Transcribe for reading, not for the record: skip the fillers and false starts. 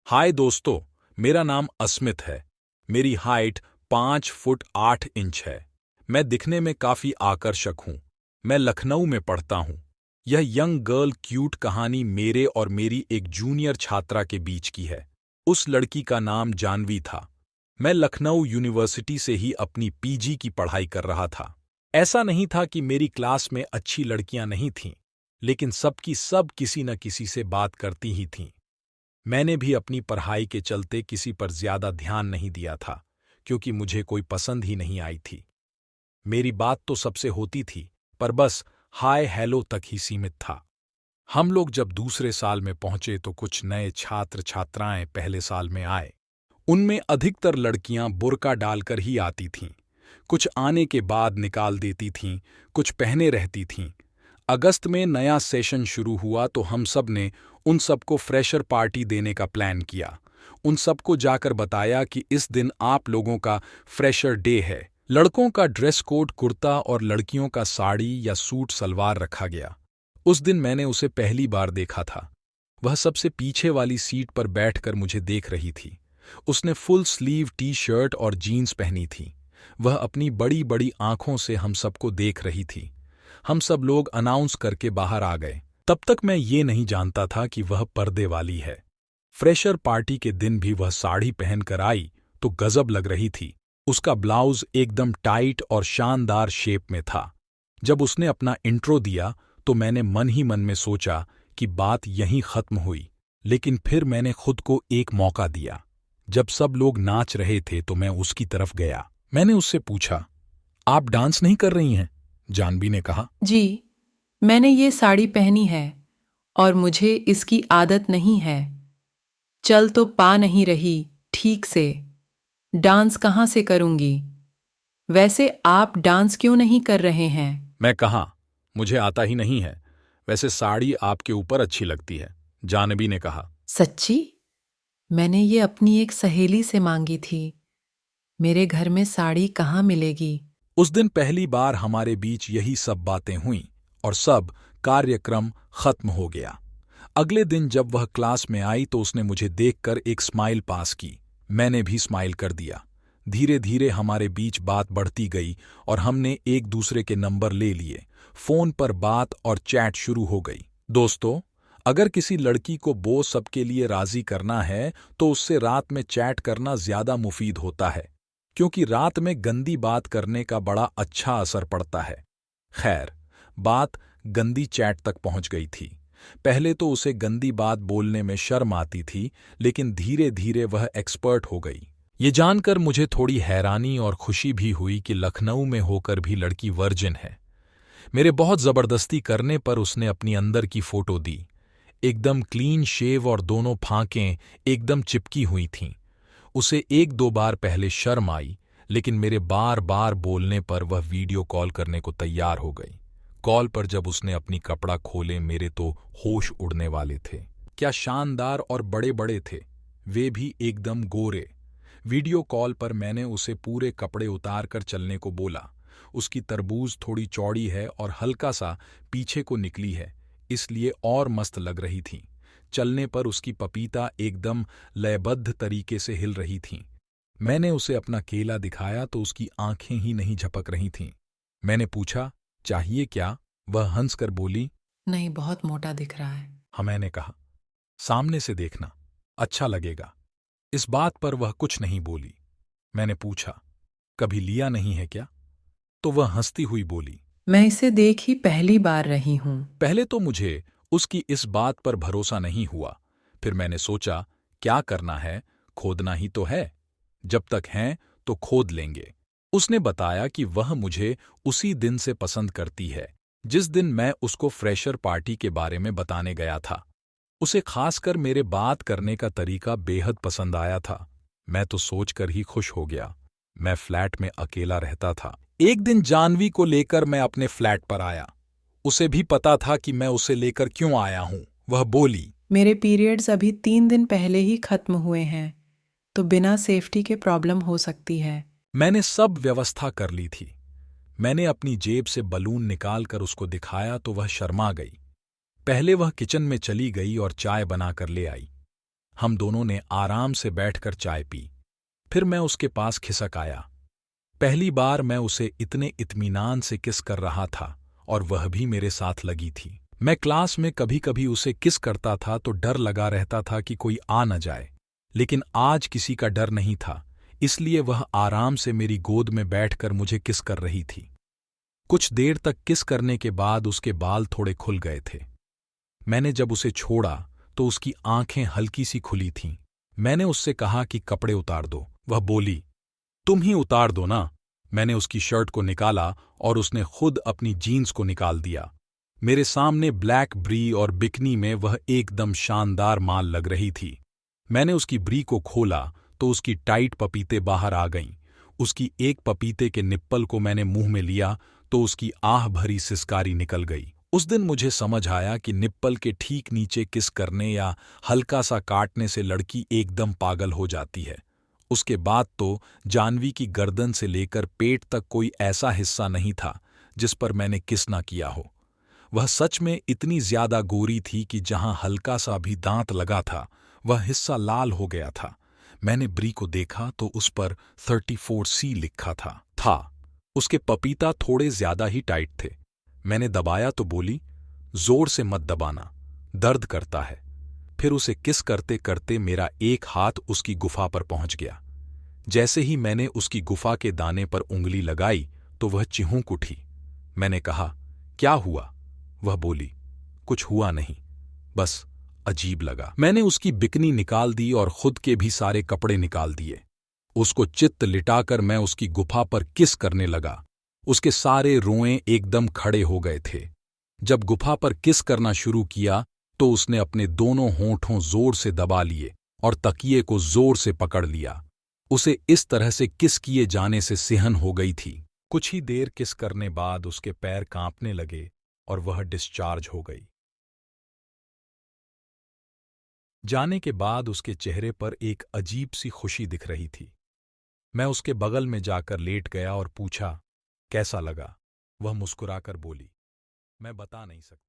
हाय दोस्तों, मेरा नाम अस्मित है। मेरी हाइट 5 फुट 8 इंच है। मैं दिखने में काफी आकर्षक हूँ। मैं लखनऊ में पढ़ता हूँ। यह यंग गर्ल क्यूट कहानी मेरे और मेरी एक जूनियर छात्रा के बीच की है। उस लड़की का नाम जानवी था। मैं लखनऊ यूनिवर्सिटी से ही अपनी पीजी की पढ़ाई कर रहा था। ऐसा नहीं था कि मेरी क्लास में अच्छी लड़कियां नहीं थीं, लेकिन सबकी सब किसी न किसी से बात करती ही थीं। मैंने भी अपनी पढ़ाई के चलते किसी पर ज्यादा ध्यान नहीं दिया था, क्योंकि मुझे कोई पसंद ही नहीं आई थी। मेरी बात तो सबसे होती थी, पर बस हाय हेलो तक ही सीमित था। हम लोग जब दूसरे साल में पहुंचे तो कुछ नए छात्र छात्राएं पहले साल में आए। उनमें अधिकतर लड़कियां बुर्का डालकर ही आती थीं। कुछ आने के बाद निकाल देती थीं, कुछ पहने रहती थीं। अगस्त में नया सेशन शुरू हुआ तो हम सब ने उन सबको फ्रेशर पार्टी देने का प्लान किया। उन सबको जाकर बताया कि इस दिन आप लोगों का फ्रेशर डे है। लड़कों का ड्रेस कोड कुर्ता और लड़कियों का साड़ी या सूट सलवार रखा गया। उस दिन मैंने उसे पहली बार देखा था। वह सबसे पीछे वाली सीट पर बैठकर मुझे देख रही थी। उसने फुल स्लीव टी शर्ट और जीन्स पहनी थी। वह अपनी बड़ी बड़ी आंखों से हम सबको देख रही थी। हम सब लोग अनाउंस करके बाहर आ गए। तब तक मैं ये नहीं जानता था कि वह पर्दे वाली है। फ्रेशर पार्टी के दिन भी वह साड़ी पहनकर आई तो गजब लग रही थी। उसका ब्लाउज एकदम टाइट और शानदार शेप में था। जब उसने अपना इंट्रो दिया तो मैंने मन ही मन में सोचा कि बात यहीं खत्म हुई, लेकिन फिर मैंने खुद को एक मौका दिया। जब सब लोग नाच रहे थे तो मैं उसकी तरफ गया। मैंने उससे पूछा, आप डांस नहीं कर रही हैं? जानवी ने कहा, जी, मैंने ये साड़ी पहनी है और मुझे इसकी आदत नहीं है। चल तो पा नहीं रही ठीक से। डांस कहाँ से करूंगी? वैसे आप डांस क्यों नहीं कर रहे हैं? मैं कहा, मुझे आता ही नहीं है। वैसे साड़ी आपके ऊपर अच्छी लगती है, जानवी ने कहा। सच्ची? मैंने ये अपनी एक सहेली से मांगी थी। मेरे घर में साड़ी कहाँ मिलेगी? उस दिन पहली बार हमारे बीच यही सब बातें हुईं और सब कार्यक्रम खत्म हो गया। अगले दिन जब वह क्लास में आई तो उसने मुझे देखकर एक स्माइल पास की। मैंने भी स्माइल कर दिया। धीरे धीरे हमारे बीच बात बढ़ती गई और हमने एक दूसरे के नंबर ले लिए। फोन पर बात और चैट शुरू हो गई। दोस्तों, अगर किसी लड़की को वो सबके लिए राजी करना है तो उससे रात में चैट करना ज्यादा मुफीद होता है, क्योंकि रात में गंदी बात करने का बड़ा अच्छा असर पड़ता है। खैर, बात गंदी चैट तक पहुंच गई थी। पहले तो उसे गंदी बात बोलने में शर्म आती थी, लेकिन धीरे धीरे वह एक्सपर्ट हो गई। ये जानकर मुझे थोड़ी हैरानी और खुशी भी हुई कि लखनऊ में होकर भी लड़की वर्जिन है। मेरे बहुत जबरदस्ती करने पर उसने अपनी अंदर की फोटो दी। एकदम क्लीन शेव और दोनों फांकें एकदम चिपकी हुई थीं। उसे एक दो बार पहले शर्म आई, लेकिन मेरे बार बार बोलने पर वह वीडियो कॉल करने को तैयार हो गई। कॉल पर जब उसने अपनी कपड़ा खोले, मेरे तो होश उड़ने वाले थे। क्या शानदार और बड़े बड़े थे, वे भी एकदम गोरे। वीडियो कॉल पर मैंने उसे पूरे कपड़े उतार कर चलने को बोला। उसकी तरबूज थोड़ी चौड़ी है और हल्का सा पीछे को निकली है, इसलिए और मस्त लग रही थी। चलने पर उसकी पपीता एकदम लयबद्ध तरीके से हिल रही थीं। मैंने उसे अपना केला दिखाया तो उसकी आंखें ही नहीं झपक रही थीं। मैंने पूछा, चाहिए क्या? वह हंसकर बोली, नहीं, बहुत मोटा दिख रहा है। हाँ। मैंने कहा, सामने से देखना, अच्छा लगेगा। इस बात पर वह कुछ नहीं बोली। मैंने पूछा, कभी लिया नहीं है क्या? तो वह हंसती हुई बोली, मैं इसे देख ही पहली बार रही हूं। पहले तो मुझे उसकी इस बात पर भरोसा नहीं हुआ। फिर मैंने सोचा, क्या करना है, खोदना ही तो है। जब तक हैं तो खोद लेंगे। उसने बताया कि वह मुझे उसी दिन से पसंद करती है जिस दिन मैं उसको फ्रेशर पार्टी के बारे में बताने गया था। उसे खासकर मेरे बात करने का तरीका बेहद पसंद आया था। मैं तो सोचकर ही खुश हो गया। मैं फ्लैट में अकेला रहता था। एक दिन जानवी को लेकर मैं अपने फ्लैट पर आया। उसे भी पता था कि मैं उसे लेकर क्यों आया हूं। वह बोली, मेरे पीरियड्स अभी 3 दिन पहले ही खत्म हुए हैं, तो बिना सेफ्टी के प्रॉब्लम हो सकती है। मैंने सब व्यवस्था कर ली थी। मैंने अपनी जेब से बलून निकालकर उसको दिखाया तो वह शर्मा गई। पहले वह किचन में चली गई और चाय बनाकर ले आई। हम दोनों ने आराम से बैठकर चाय पी। फिर मैं उसके पास खिसक आया। पहली बार मैं उसे इतने इत्मीनान से किस कर रहा था और वह भी मेरे साथ लगी थी। मैं क्लास में कभी कभी उसे किस करता था तो डर लगा रहता था कि कोई आ न जाए, लेकिन आज किसी का डर नहीं था, इसलिए वह आराम से मेरी गोद में बैठकर मुझे किस कर रही थी। कुछ देर तक किस करने के बाद उसके बाल थोड़े खुल गए थे। मैंने जब उसे छोड़ा तो उसकी आंखें हल्की सी खुली थीं। मैंने उससे कहा कि कपड़े उतार दो। वह बोली, तुम ही उतार दो ना। मैंने उसकी शर्ट को निकाला और उसने खुद अपनी जीन्स को निकाल दिया। मेरे सामने ब्लैक ब्री और बिकनी में वह एकदम शानदार माल लग रही थी। मैंने उसकी ब्री को खोला तो उसकी टाइट पपीते बाहर आ गईं। उसकी एक पपीते के निप्पल को मैंने मुंह में लिया तो उसकी आह भरी सिसकारी निकल गई। उस दिन मुझे समझ आया कि निप्पल के ठीक नीचे किस करने या हल्का सा काटने से लड़की एकदम पागल हो जाती है। उसके बाद तो जानवी की गर्दन से लेकर पेट तक कोई ऐसा हिस्सा नहीं था जिस पर मैंने किस ना किया हो। वह सच में इतनी ज्यादा गोरी थी कि जहां हल्का सा भी दांत लगा था वह हिस्सा लाल हो गया था। मैंने ब्री को देखा तो उस पर 34C लिखा था। उसके पपीता थोड़े ज्यादा ही टाइट थे। मैंने दबाया तो बोली, जोर से मत दबाना, दर्द करता है। फिर उसे किस करते करते मेरा एक हाथ उसकी गुफा पर पहुंच गया। जैसे ही मैंने उसकी गुफा के दाने पर उंगली लगाई तो वह चिहुक उठी। मैंने कहा, क्या हुआ? वह बोली, कुछ हुआ नहीं, बस अजीब लगा। मैंने उसकी बिकनी निकाल दी और खुद के भी सारे कपड़े निकाल दिए। उसको चित्त लिटाकर मैं उसकी गुफा पर किस करने लगा। उसके सारे रोएं एकदम खड़े हो गए थे। जब गुफा पर किस करना शुरू किया तो उसने अपने दोनों होंठों जोर से दबा लिए और तकिए को जोर से पकड़ लिया। उसे इस तरह से किस किए जाने से सिहन हो गई थी। कुछ ही देर किस करने बाद उसके पैर कांपने लगे और वह डिस्चार्ज हो गई। जाने के बाद उसके चेहरे पर एक अजीब सी खुशी दिख रही थी। मैं उसके बगल में जाकर लेट गया और पूछा, कैसा लगा? वह मुस्कुराकर बोली, मैं बता नहीं सकती।